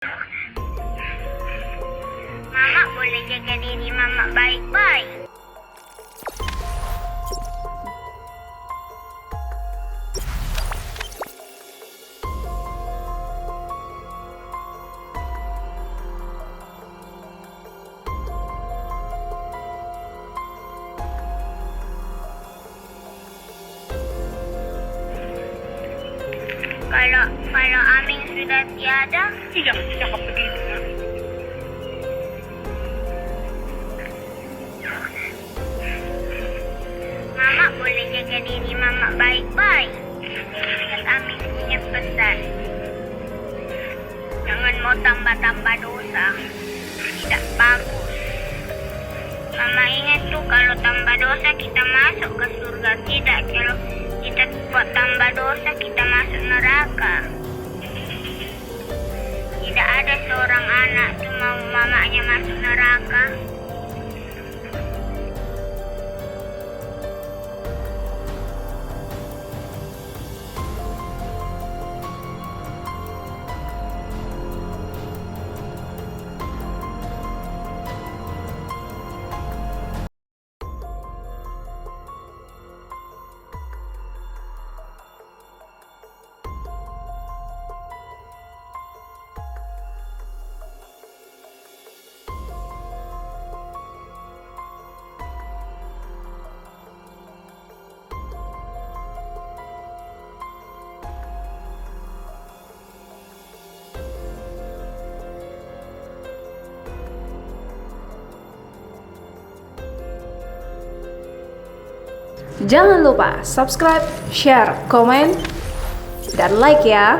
Mama boleh jaga diri Mama baik-baik. Kalau Aming sudah tiada, Jangan cakap begitu, nak. Mama boleh jaga diri Mama baik-baik. Dan Aming punya pesan. Jangan mau tambah-tambah dosa. Tidak bagus. Mama ingat tuh, kalau tambah dosa kita masuk ke surga. Tidak, kalau kita buat tambah dosa kita masuk neraka. Tidak ada seorang anak tuh mau mamanya masuk neraka. Jangan lupa subscribe, share, komen, dan like ya.